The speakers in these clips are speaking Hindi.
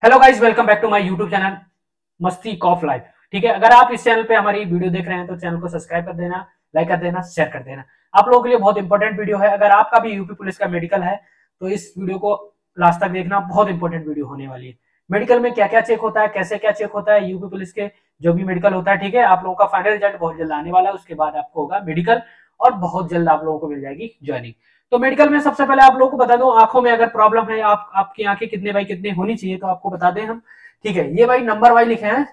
Hello guys, welcome back to my YouTube channel मस्ती कॉफ लाइफ। ठीक है, अगर आप इस चैनल पे हमारी वीडियो देख रहे हैं तो चैनल को सब्सक्राइब कर देना, लाइक कर देना, शेयर कर देना। आप लोगों के लिए बहुत इंपॉर्टेंट वीडियो है। अगर आपका भी यूपी पुलिस का मेडिकल है तो इस वीडियो को लास्ट तक देखना, बहुत इंपॉर्टेंट वीडियो होने वाली है। मेडिकल में क्या क्या चेक होता है, कैसे क्या चेक होता है, यूपी पुलिस के जो भी मेडिकल होता है। ठीक है, आप लोगों का फाइनल रिजल्ट बहुत जल्द आने वाला है, उसके बाद आपको होगा मेडिकल और बहुत जल्द आप लोगों को मिल जाएगी ज्वाइनिंग। तो मेडिकल में सबसे पहले आप लोगों को बता दूं, आंखों में अगर प्रॉब्लम है, आपकी आंखें कितने बाई कितने होनी चाहिए तो आपको बता दें हम। ठीक है, ये भाई नंबर वाइज लिखे हैं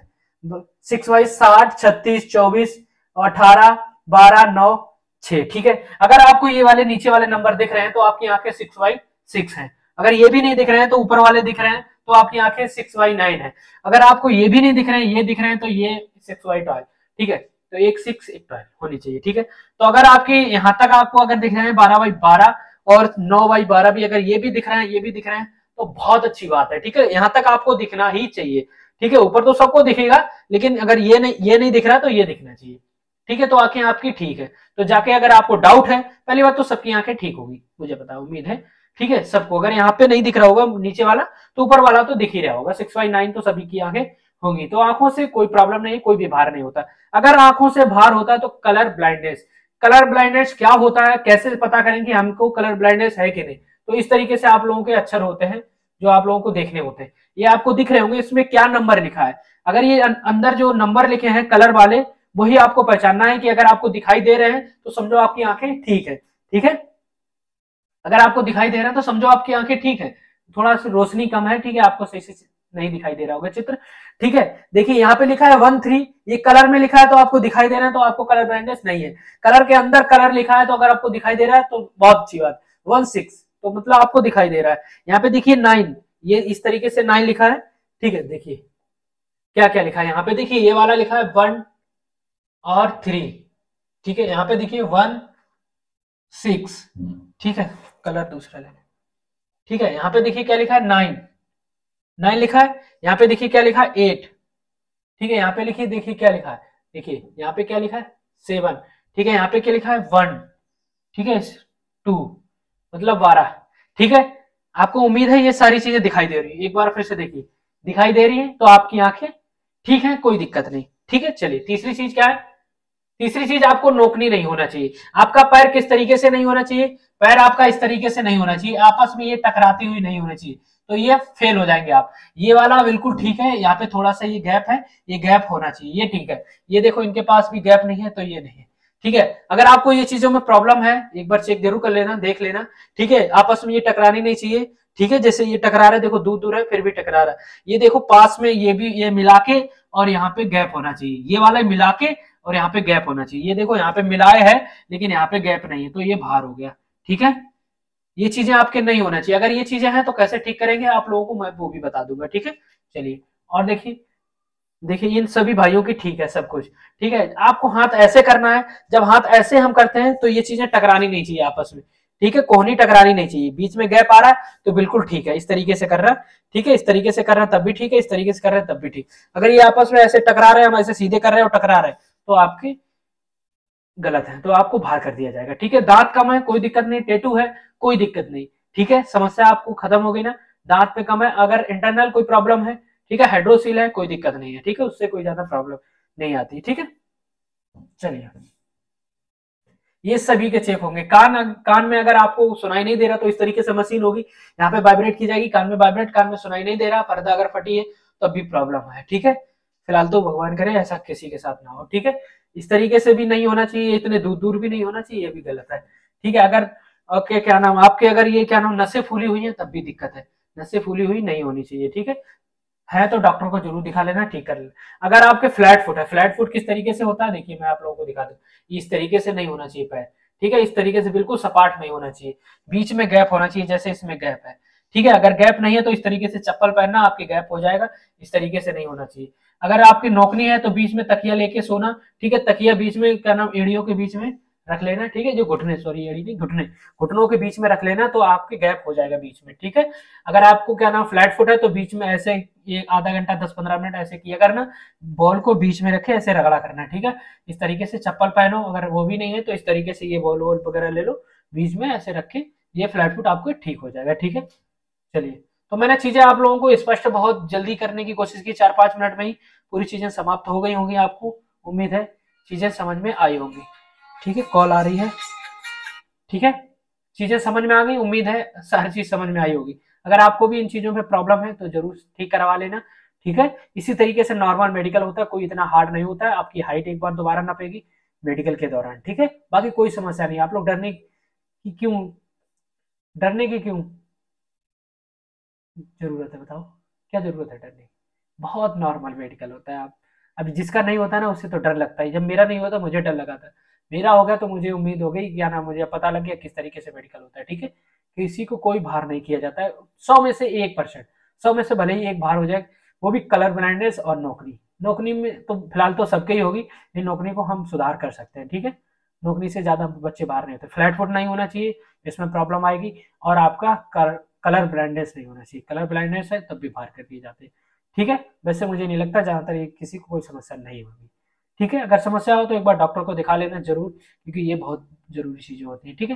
6 वाइज 60, 36, 24, 18, 12, 9, 6। ठीक है, अगर आपको ये वाले नीचे वाले नंबर दिख रहे हैं तो आपकी आंखें 6/6 हैं। अगर ये भी नहीं दिख रहे हैं तो ऊपर वाले दिख रहे हैं तो आपकी आंखें 6/9 है। अगर आपको ये भी नहीं दिख रहे हैं, ये दिख रहे हैं तो ये 6/12। ठीक है, तो एक 6 एक 12 होनी चाहिए। ठीक है, तो अगर आपके यहां तक आपको अगर दिख रहे हैं 12/12 और 9/12 भी अगर ये भी दिख रहे हैं, ये भी दिख रहे हैं तो बहुत अच्छी बात है। ठीक है, यहां तक आपको दिखना ही चाहिए। ठीक है, ऊपर तो सबको दिखेगा लेकिन अगर ये नहीं दिख रहा तो ये दिखना चाहिए। ठीक है, तो आंखें आपकी ठीक है। तो जाके अगर आपको डाउट है, पहली बात तो सबकी आंखें ठीक होगी, मुझे पता उम्मीद है। ठीक है, सबको अगर यहाँ पे नहीं दिख रहा होगा नीचे वाला तो ऊपर वाला तो दिख ही रहा होगा। 6/9 तो सभी की आंखें होंगी। तो आंखों से कोई प्रॉब्लम नहीं, कोई भी भार नहीं होता। अगर आंखों से भार होता है तो कलर ब्लाइंडनेस। कलर ब्लाइंडनेस क्या होता है, कैसे पता करें कि हमको कलर ब्लाइंडनेस है कि नहीं? तो इस तरीके से आप लोगों के अक्षर होते हैं जो आप लोगों को देखने होते हैं। ये आपको दिख रहे होंगे, इसमें क्या नंबर लिखा है। अगर ये अंदर जो नंबर लिखे हैं कलर वाले, वही आपको पहचानना है कि अगर आपको दिखाई दे रहे हैं तो समझो आपकी आंखें ठीक है। ठीक है, अगर आपको दिखाई दे रहा है तो समझो आपकी आंखें ठीक है। थोड़ा सा रोशनी कम है, ठीक है, आपको सही से नहीं दिखाई दे रहा होगा चित्र। ठीक है, देखिए यहाँ पे लिखा है 1-3, ये कलर में लिखा है तो आपको दिखाई दे रहा है तो आपको कलर ब्लाइंडनेस नहीं है। कलर के अंदर कलर लिखा है तो अगर आपको दिखाई दे रहा है तो बहुत अच्छी बात। 1-6 तो मतलब आपको दिखाई दे रहा है। यहाँ पे देखिए 9, ये इस तरीके से 9 लिखा है। ठीक है, देखिए क्या क्या लिखा है यहाँ पे। देखिए ये वाला लिखा है 1 और 3। ठीक है, यहाँ पे देखिए 1-6। ठीक है, कलर दूसरा लेंगे। ठीक है, यहाँ पे देखिए क्या लिखा है 9 लिखा है। यहाँ पे देखिए क्या लिखा है 8। ठीक है, यहाँ पे लिखिए, देखिए क्या लिखा है, देखिए यहाँ पे क्या लिखा है 7। ठीक है, यहाँ पे क्या लिखा है 1। ठीक है, 2 मतलब 12। ठीक है, आपको उम्मीद है ये सारी चीजें दिखाई दे रही है। एक बार फिर से देखिए, दिखाई दे रही है तो आपकी आंखें ठीक है, कोई दिक्कत नहीं। ठीक है, चलिए तीसरी चीज क्या है। तीसरी चीज, आपको नोकनी नहीं होना चाहिए। आपका पैर किस तरीके से नहीं होना चाहिए? पैर आपका इस तरीके से नहीं होना चाहिए, आपस में ये टकराती हुई नहीं होनी चाहिए, तो ये फेल हो जाएंगे आप। ये वाला बिल्कुल ठीक है, यहाँ पे थोड़ा सा ये गैप है, ये गैप होना चाहिए, ये ठीक है। ये देखो इनके पास भी गैप नहीं है तो ये नहीं है। ठीक है, अगर आपको ये चीजों में प्रॉब्लम है एक बार चेक जरूर कर लेना, देख लेना। ठीक है, आपस में ये टकरानी नहीं चाहिए। ठीक है, जैसे ये टकरा रहा है, देखो दूर दूर है फिर भी टकरा रहा है। ये देखो पास में ये भी, ये मिला के और यहाँ पे गैप होना चाहिए, ये वाला मिला के और यहाँ पे गैप होना चाहिए। ये देखो यहाँ पे मिलाए है लेकिन यहाँ पे गैप नहीं है तो ये भार हो गया। ठीक है, ये चीजें आपके नहीं होना चाहिए। अगर ये चीजें हैं तो कैसे ठीक करेंगे आप लोगों को मैं वो भी बता दूंगा। ठीक है, चलिए और देखिए, देखिए इन सभी भाइयों की ठीक है सब कुछ। ठीक है, आपको हाथ ऐसे करना है। जब हाथ ऐसे हम करते हैं तो ये चीजें टकरानी नहीं चाहिए आपस में। ठीक है, कोहनी टकरानी नहीं चाहिए। बीच में गैप आ रहा है तो बिल्कुल ठीक है, इस तरीके से कर रहा है। ठीक है, इस तरीके से कर रहा है तब भी ठीक है, इस तरीके से कर रहे हैं तब भी ठीक। अगर ये आपस में ऐसे टकरा रहे हैं, हम ऐसे सीधे कर रहे हैं और टकरा रहे हैं तो आपकी गलत है, तो आपको बाहर कर दिया जाएगा। ठीक है, दांत कम है कोई दिक्कत नहीं, टेटू है कोई दिक्कत नहीं। ठीक है, समस्या आपको खत्म हो गई ना। दांत पे कम है, अगर इंटरनल कोई प्रॉब्लम है, ठीक है, हाइड्रोसील है कोई दिक्कत नहीं है। ठीक है, उससे कोई ज्यादा प्रॉब्लम नहीं आती। ठीक है, चलिए ये सभी के चेक होंगे। कान में अगर आपको सुनाई नहीं दे रहा तो इस तरीके से मशीन होगी, यहाँ पे वाइब्रेट की जाएगी, कान में वाइब्रेट, कान में सुनाई नहीं दे रहा, पर्दा अगर फटी है तो अभी प्रॉब्लम है। ठीक है, फिलहाल तो भगवान करे ऐसा किसी के साथ ना हो। ठीक है, इस तरीके से भी नहीं होना चाहिए, इतने दूर दूर भी नहीं होना चाहिए, ये भी गलत है। ठीक है, अगर ओके क्या नाम आपके, अगर ये क्या नाम नसें फूली हुई है तब भी दिक्कत है, नसें फूली हुई नहीं होनी चाहिए। ठीक है तो डॉक्टर को जरूर दिखा लेना, ठीक कर लेना। अगर आपके फ्लैट फुट है, फ्लैट फुट किस तरीके से होता है देखिए मैं आप लोगों को दिखा दूं। इस तरीके से नहीं होना चाहिए पैर। ठीक है, इस तरीके से बिल्कुल सपाट नहीं होना चाहिए, बीच में गैप होना चाहिए, जैसे इसमें गैप है। ठीक है, अगर गैप नहीं है तो इस तरीके से चप्पल पहनना, आपके गैप हो जाएगा। इस तरीके से नहीं होना चाहिए। अगर आपकी नौकनी है तो बीच में तकिया लेके सोना। ठीक है, तकिया बीच में क्या नाम एड़ियों के बीच में रख लेना। ठीक है, जो घुटने, सॉरी एड़ी नहीं, घुटने, घुटनों के बीच में रख लेना तो आपके गैप हो जाएगा बीच में। ठीक है, अगर आपको क्या नाम फ्लैट फुट है तो बीच में ऐसे ये आधा घंटा 10-15 मिनट ऐसे किया करना, बॉल को बीच में रखे ऐसे रगड़ा करना। ठीक है, इस तरीके से चप्पल पहनो, अगर वो भी नहीं है तो इस तरीके से ये बॉल वॉल वगैरह ले लो, बीच में ऐसे रखे, ये फ्लैट फुट आपको ठीक हो जाएगा। ठीक है, चलिए तो मैंने चीजें आप लोगों को स्पष्ट बहुत जल्दी करने की कोशिश की, 4-5 मिनट में ही पूरी चीजें समाप्त हो गई होंगी। आपको उम्मीद है चीजें समझ में आई होंगी। ठीक है, कॉल आ रही है। ठीक है, चीजें समझ में आ गई, उम्मीद है सारी चीज समझ में आई होगी। अगर आपको भी इन चीजों में प्रॉब्लम है तो जरूर ठीक करवा लेना। ठीक है, इसी तरीके से नॉर्मल मेडिकल होता है, कोई इतना हार्ड नहीं होता है। आपकी हाइट एक बार दोबारा नापेगी मेडिकल के दौरान। ठीक है, बाकी कोई समस्या नहीं। आप लोग डरने की क्यों जरूरत है, बताओ क्या जरूरत है डरने की? बहुत नॉर्मल मेडिकल होता है। आप अभी जिसका नहीं होता ना उससे तो डर लगता है। जब मेरा नहीं होता मुझे डर लगा था, मेरा हो गया तो मुझे उम्मीद हो गई, क्या ना, मुझे पता लग गया किस तरीके से मेडिकल होता है। ठीक है, किसी को कोई भार नहीं किया जाता है। 100 में से 1%, 100 में से भले ही एक भार हो जाए, वो भी कलर ब्लाइंडनेस और नौकरी। नौकरी में तो फिलहाल तो सबके ही होगी, लेकिन नौकरी को हम सुधार कर सकते हैं। ठीक है, नौकरी से ज्यादा बच्चे बाहर नहीं होते। फ्लैट फुट नहीं होना चाहिए, इसमें प्रॉब्लम आएगी। और आपका कलर ब्लाइंडनेस नहीं होना चाहिए। कलर ब्लाइंडनेस है तब भी बाहर कर दिए जाते हैं। ठीक है, वैसे मुझे नहीं लगता, ज्यादातर ये किसी को कोई समस्या नहीं होगी। ठीक है, अगर समस्या हो तो एक बार डॉक्टर को दिखा लेना जरूर, क्योंकि ये बहुत जरूरी चीजें होती हैं। ठीक है,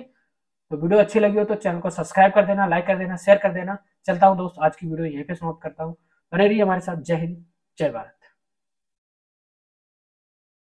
तो वीडियो अच्छी लगी हो तो चैनल को सब्सक्राइब कर देना, लाइक कर देना, शेयर कर देना। चलता हूँ दोस्त, आज की वीडियो यहीं पे समाप्त करता हूँ। बने रहिए हमारे साथ। जय हिंद, जय भारत।